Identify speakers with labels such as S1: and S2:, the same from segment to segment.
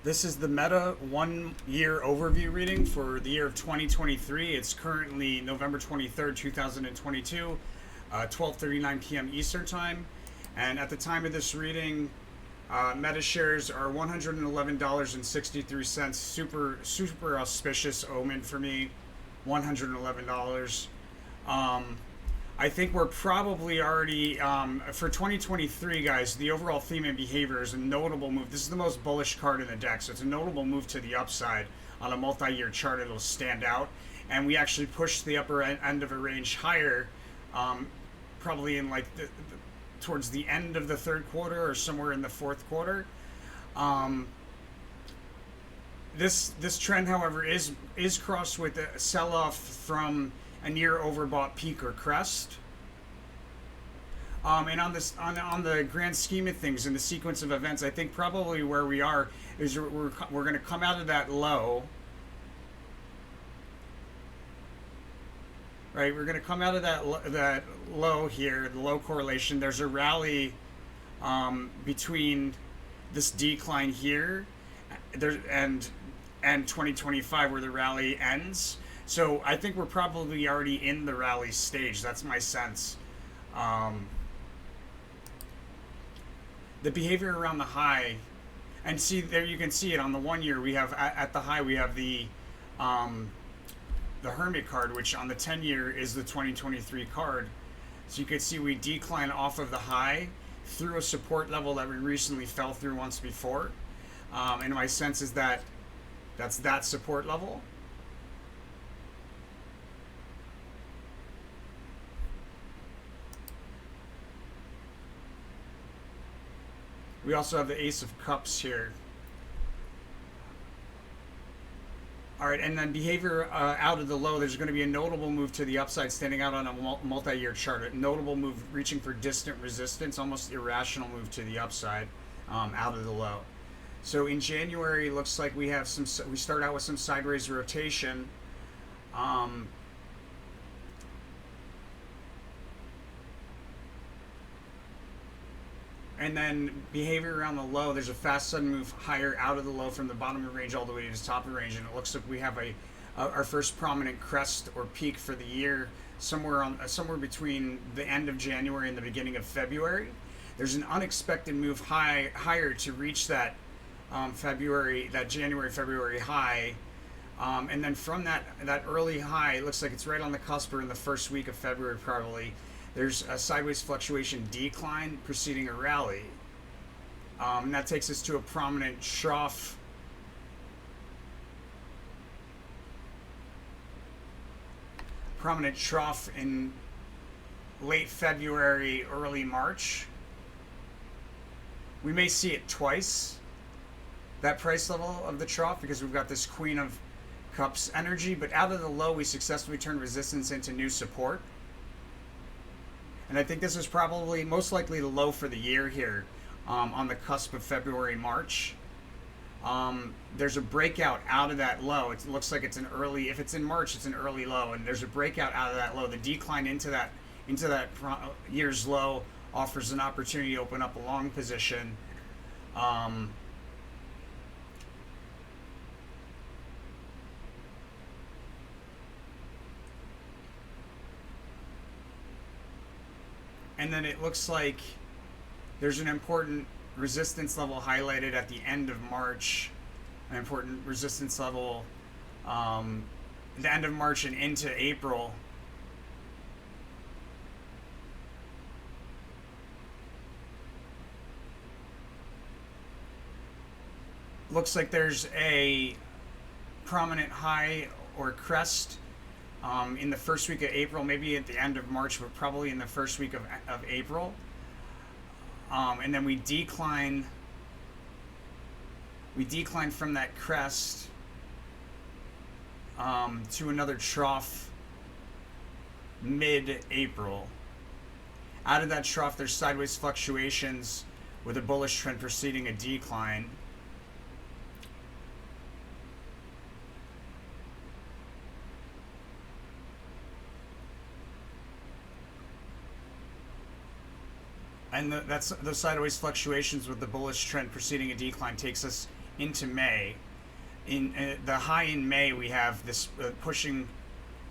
S1: This is the Meta 1 year overview reading for the year of 2023. It's currently November 23rd, 2022, 12:39 p.m. Eastern Time. And at the time of this reading, Meta shares are $111.63. Super auspicious omen for me. $111. I think we're probably already, for 2023, guys, the overall theme and behavior is a notable move. This is the most bullish card in the deck, so it's a notable move to the upside. On a multi-year chart, it'll stand out. And we actually pushed the upper end of a range higher, probably in like towards the end of the third quarter or somewhere in the fourth quarter. This trend, however, is crossed with a sell-off from a near overbought peak or crest. And on the grand scheme of things, in the sequence of events, I think probably where we are is we're going to come out of that low. Right, we're going to come out of that low here, the low correlation. There's a rally between this decline here and 2025 where the rally ends. So I think we're probably already in the rally stage. That's my sense. The behavior around the high, and see there you can see it on the 1 year. We have at the high we have the Hermit card, which on the 10-year is the 2023 card. So you can see we decline off of the high through a support level that we recently fell through once before. And my sense is that that's that support level. We also have the Ace of Cups here. All right, and then behavior out of the low, there's going to be a notable move to the upside standing out on a multi-year chart. A notable move reaching for distant resistance, almost irrational move to the upside out of the low. So in January, looks like we have we start out with some sideways rotation. And then behavior around the low, there's a fast sudden move higher out of the low from the bottom of the range all the way to the top of the range, and it looks like we have our first prominent crest or peak for the year somewhere between the end of January and the beginning of February. There's an unexpected move higher to reach that January-February high, and then from that early high, it looks like it's right on the cusp or in the first week of February probably. There's a sideways fluctuation decline preceding a rally. And that takes us to a prominent trough. Prominent trough in late February, early March. We may see it twice, that price level of the trough, because we've got this Queen of Cups energy, but out of the low, we successfully turned resistance into new support. And I think this is probably most likely the low for the year here, on the cusp of February, March. There's a breakout out of that low. It looks like it's an early, if it's in March, it's an early low, and there's a breakout out of that low. The decline into that year's low offers an opportunity to open up a long position. And then it looks like there's an important resistance level highlighted at the end of March. An important resistance level the end of March and into April. Looks like there's a prominent high or crest in the first week of April, maybe at the end of March, but probably in the first week of April. And then we decline from that crest to another trough mid-April. Out of that trough, there's sideways fluctuations with a bullish trend preceding a decline. And that's those sideways fluctuations with the bullish trend preceding a decline takes us into May. In the high in May, we have this pushing.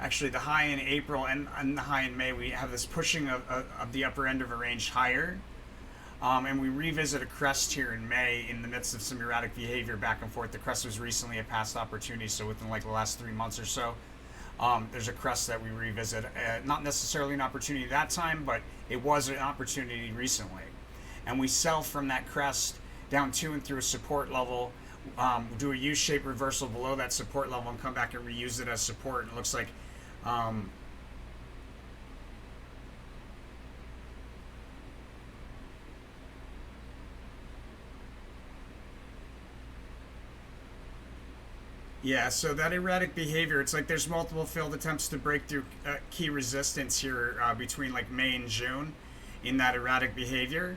S1: Actually, the high in April and the high in May, we have this pushing of the upper end of a range higher. And we revisit a crest here in May in the midst of some erratic behavior back and forth. The crest was recently a past opportunity, so within like the last 3 months or so, there's a crest that we revisit. Not necessarily an opportunity that time, but it was an opportunity recently. And we sell from that crest down to and through a support level, do a U-shaped reversal below that support level, and come back and reuse it as support. And it looks like yeah, so that erratic behavior, it's like there's multiple failed attempts to break through key resistance here between like May and June in that erratic behavior.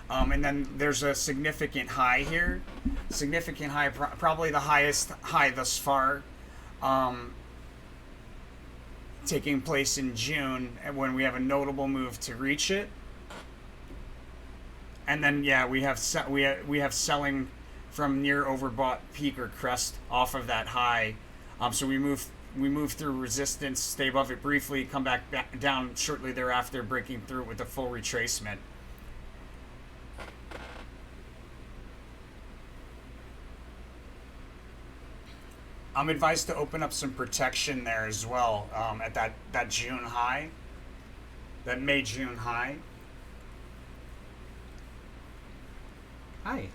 S1: And then there's a significant high here. Significant high, probably the highest high thus far, taking place in June when we have a notable move to reach it. And then, yeah, we have selling from near overbought peak or crest off of that high. So we move through resistance, stay above it briefly, come back down shortly thereafter, breaking through it with a full retracement. I'm advised to open up some protection there as well at that June high, that May-June high. Hi.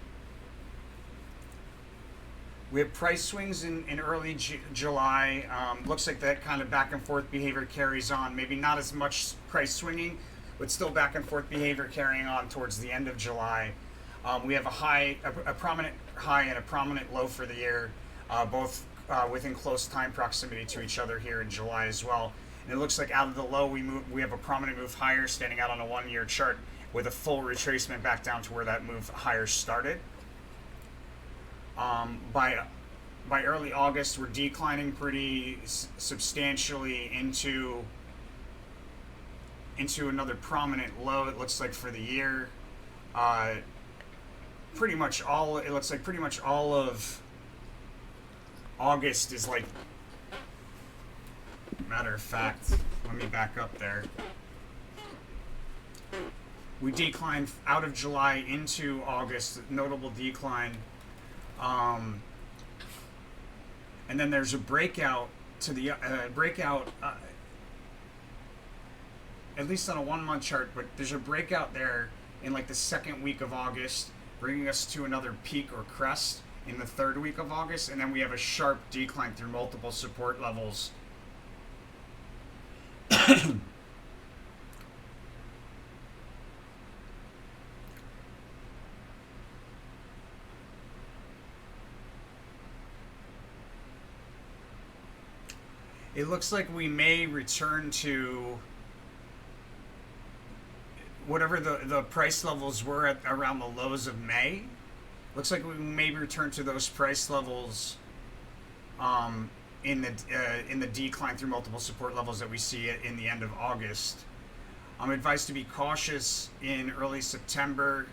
S1: We have price swings in early July. Looks like that kind of back and forth behavior carries on. Maybe not as much price swinging, but still back and forth behavior carrying on towards the end of July. We have a prominent high and a prominent low for the year, both within close time proximity to each other here in July as well. And it looks like out of the low, we have a prominent move higher standing out on a 1-year chart with a full retracement back down to where that move higher started. By early August, we're declining pretty substantially into another prominent low. It looks like for the year, it looks like pretty much all of August is like. Matter of fact, let me back up there. We declined out of July into August, notable decline. And then there's a breakout to the at least on a 1-month chart, but there's a breakout there in like the second week of August, bringing us to another peak or crest in the third week of August, and then we have a sharp decline through multiple support levels. It looks like we may return to whatever the price levels were at around the lows of May. Looks like we may return to those price levels in the decline through multiple support levels that we see in the end of August. I'm advised to be cautious in early September.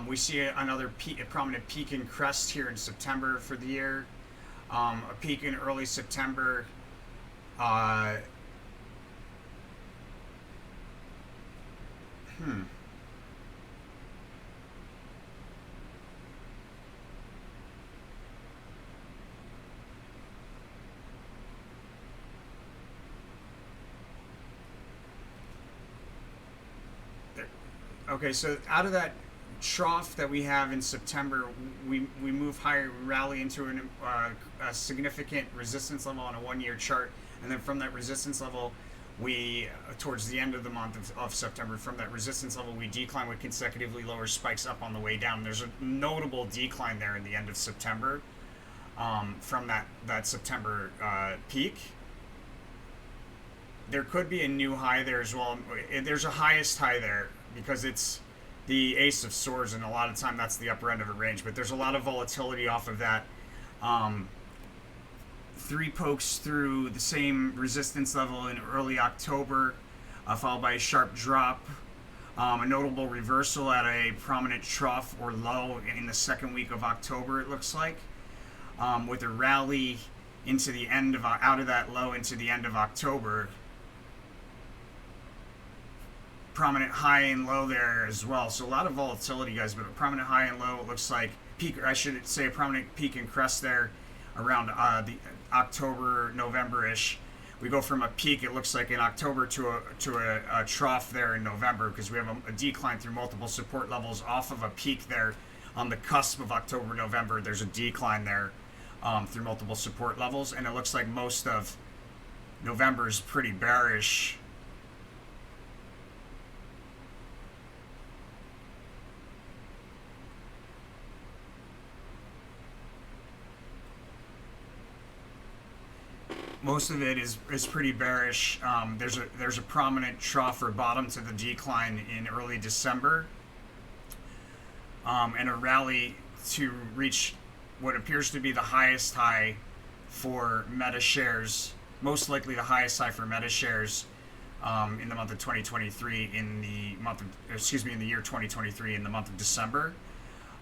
S1: We see another a prominent peak and crest here in September for the year. A peak in early September. Okay, so out of that trough that we have in September, we move higher, rally into a significant resistance level on a 1-year chart, and then from that resistance level, we towards the end of the month of September, from that resistance level, we decline with consecutively lower spikes up on the way down. There's a notable decline there in the end of September from that September peak. There could be a new high there as well. There's a highest high there because it's the Ace of Swords, and a lot of time that's the upper end of a range. But there's a lot of volatility off of that. 3 pokes through the same resistance level in early October, followed by a sharp drop. A notable reversal at a prominent trough or low in the second week of October, it looks like, with a rally into the end of out of that low into the end of October. Prominent high and low there as well. So a lot of volatility, guys, but a prominent high and low, it looks like peak, or I should say a prominent peak and crest there around the October, November-ish. We go from a peak, it looks like in October, to a trough there in November, because we have a decline through multiple support levels off of a peak there on the cusp of October, November. There's a decline there through multiple support levels, and it looks like most of November is pretty bearish. Most of it is pretty bearish. There's a prominent trough or bottom to the decline in early December, and a rally to reach what appears to be the highest high for Meta shares, most likely the highest high for Meta shares in the month of 2023, in the year 2023, in the month of December,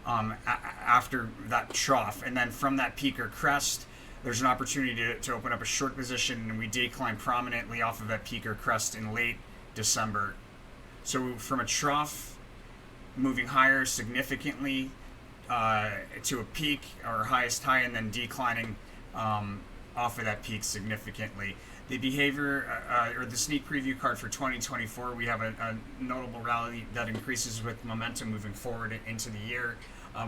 S1: after that trough, and then from that peak or crest, there's an opportunity to open up a short position, and we decline prominently off of that peak or crest in late December. So from a trough, moving higher significantly to a peak or highest high, and then declining off of that peak significantly. The behavior or the sneak preview card for 2024, we have a notable rally that increases with momentum moving forward into the year.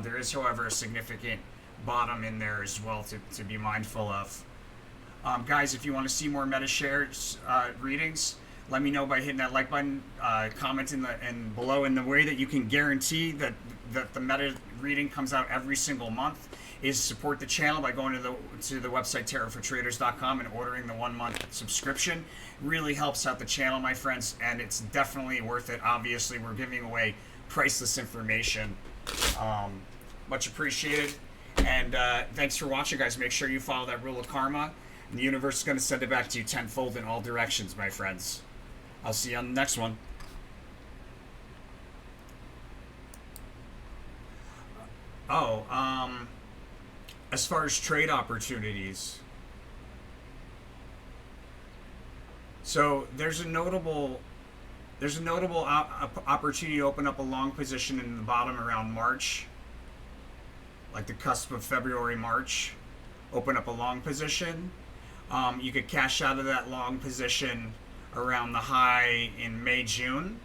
S1: There is, however, a significant bottom in there as well to be mindful of. Guys, if you want to see more Meta shares readings, let me know by hitting that like button, comment in below. And the way that you can guarantee that the Meta reading comes out every single month is support the channel by going to the website tarotfortraders.com and ordering the 1 month subscription. Really helps out the channel, my friends, and it's definitely worth it. Obviously, we're giving away priceless information. Much appreciated. And thanks for watching, guys. Make sure you follow that rule of karma, and the universe is going to send it back to you tenfold in all directions, my friends. I'll see you on the next one. As far as trade opportunities, so there's a notable opportunity to open up a long position in the bottom around March, like the cusp of February, March. Open up a long position. You could cash out of that long position around the high in May, June.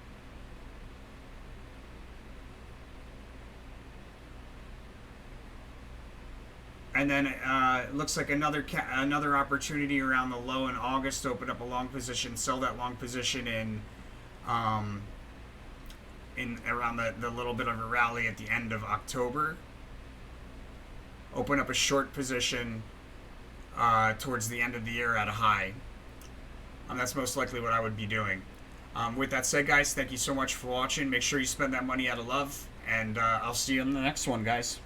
S1: And then it looks like another opportunity around the low in August to open up a long position, sell that long position in around the little bit of a rally at the end of October. Open up a short position towards the end of the year at a high. That's most likely what I would be doing. With that said, guys, thank you so much for watching. Make sure you spend that money out of love, and I'll see you in the next one, guys.